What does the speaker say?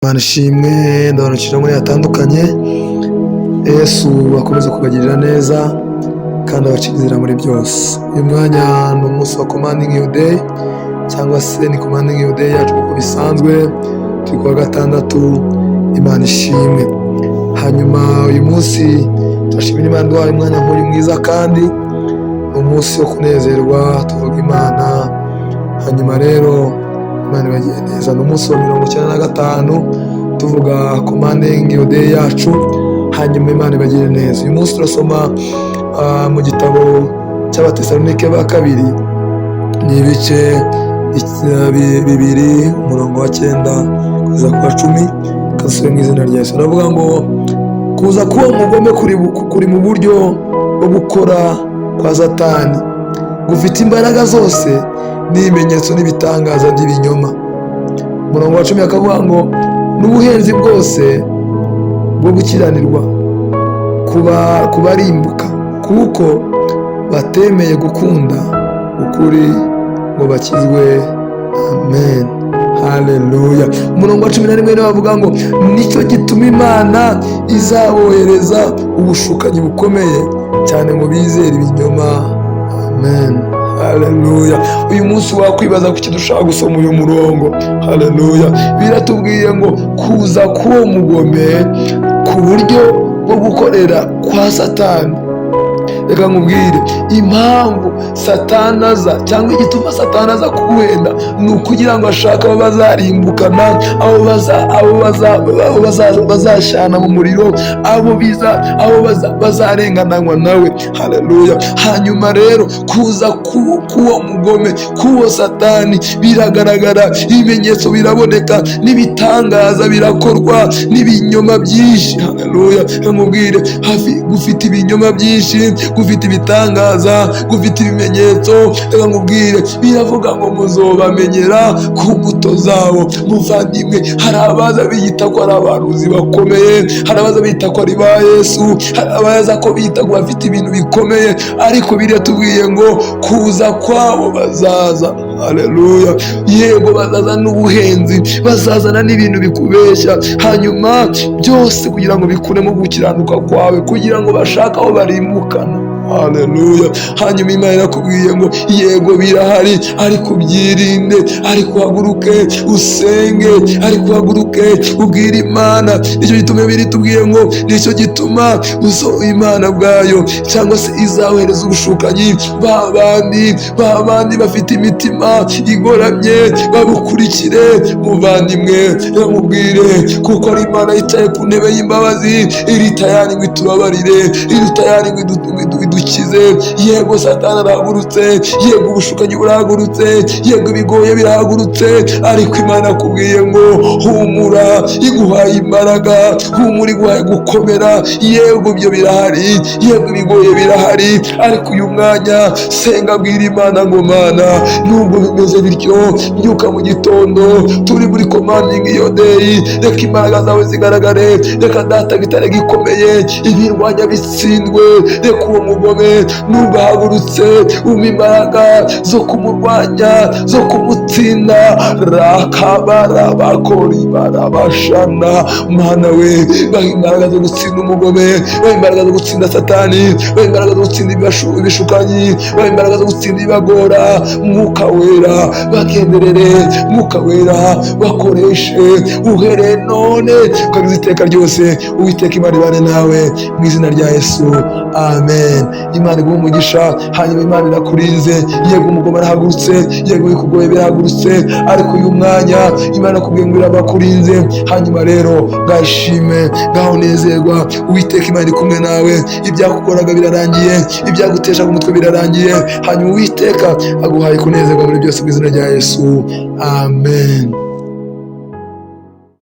Imana ishimwe, ndabanukira muri hatandukanye. Yesu akomeza kubagirira neza kandi abaca inzira muri byose. Uyu mwanya ni umunsi wa commanding your day, cyangwa se ni commanding your day yacu uko bisanzwe. Turi kuwa gatandatu. Imana ishimwe. Hanyuma uyu munsi turashimira Imana duhaye umwanya nk'uyu mwiza, kandi ni umunsi wo kunezerwa tuvuga Imana. Hanyuma rero Imana ibagiye neza. Ni umunsi wa 95 tuvuga commanding your day yacu. Hanyuma Imana ibagiye neza. Uyu munsi turasoma mu gitabo cy'Abatesalonike ba kabiri, ni ibice 2 umurongo wa 9 kugeza ku wa 10. Kasubire mu izina rya Yesu. Aravuga ngo kuza kuba umugome kuri mu buryo bwo gukora kwa Satani gufite imbaraga zose n'ibimenyetso n'ibitangaza by'ibinyoma. Umurongo wa 10 akavuga ngo n'ubuhenzi bwose bwo gukiranirwa kubarimbuka, kuko batemeye gukunda ukuri ngo bakizwe. Amen, haleluya. Umurongo wa 11 bavuga ngo nicyo gituma Imana izabohereza ubushukanyi bukomeye cyane mu bizera ibinyoma. Amen, haleluya. Uyu munsi wakwibaza kuki dushaka gusoma uyu murongo. Haleluya. Biratubwiye ngo kuza k'uwo mugome ku buryo bwo gukorera kwa Satani. Reka nkubwire impamvu Satani aza, cyangwa igituma Satani aza kuguhenda, ni ukugira ngo ashake abo bazarimbukana, abo bazashana mu muriro, abo bazarengananywa nawe. Haleluya. Hanyuma rero kuza k'uwo mugome, k'uwo Satani biragaragara, ibimenyetso biraboneka, n'ibitangaza birakorwa, n'ibinyoma byinshi. Haleluya. Nkubwire gufite ibinyoma byinshi, gufite ibitangaza, gufite ibimenyetso. Reka nkubwire biravuga ngo muzobamenyera ku mbuto zabo. Muvandimwe, hari abaza biyita ko ari abahanuzi bakomeye, hari abaza biyita ko ari ba Yesu, hari abaza ko biyita ko bafite ibintu bikomeye, ariko biratubwiye ngo kuza kwabo bazaza. Haleluya. Yego, bazaza n'ubuhenzi, bazazana n'ibintu bikubeshya, hanyuma byose kugira ngo bikuremo gukiranuka kwawe, kugira ngo bashake aho barimbukana. Haleluya. Hanyuma Imana irakubwiye ngo yego birahari, ariko byirinde, ariko uhaguruke usenge, ariko uhaguruke ubwire Imana. Nicyo gituma biritubwiye ngo nicyo gituma Imana bwayo, cyangwa se izawohereza ubushukanyi ba bandi bafite imitima igoramye babukurikire. Muvandimwe, namubwire kuko ari Imana yicaye ku ntebe y'imbabazi, iri tayari ngo itubabarire, iri tayari ngo idukize. Yego Satani arahagurutse, yego ubushukanyi burahagurutse, yego ibigoye birahagurutse, ariko Imana akubwiye ngo humura, iguhaye imbaraga, humura, iguhaye gukomera. Yego ibyo birahari, yego ibigoye birahari, ariko uyu mwanya senga, bwira Imana ngo Mana, nubwo bimeze bityo, mbyuka mu gitondo, turi muri commanding your day, reka imbaraga zawe zigaragare, reka data gitare gikomeye, ibirwanya bitsindwe. Reka uwo mugome nubwo ahagurutse, umpa imbaraga zo kumurwanya, zo kumutsinda. Rakabara bakori barabashana. Mana we, baha imbaraga zo gutsinda umugome, baha imbaraga zo gutsinda Satani, baha imbaraga zo gutsinda ibishukanyi, baha imbaraga zo gutsinda ibagora. Mwuka wera bagenderere, Mwuka wera bakoreshe, uhereye none ukageza iteka ryose. Uwiteka Imana ibane nawe mu izina rya Yesu. Amen. Imana iguhe umugisha. Hanyuma Imana irakurinze. Yego umugome arahagurutse, yego bikugoye birahagurutse, ariko uyu mwanya Imana akubwiye ngo irabakurinze. Hanyuma rero ngashime, ngaho nezerwa. Uwiteka Imana iri kumwe nawe, ibyakukoraga birarangiye, ibyaguteshaga umutwe birarangiye. Hanyuma Uwiteka aguhaye kunezerwa muri byose mu izina rya Yesu. Amen.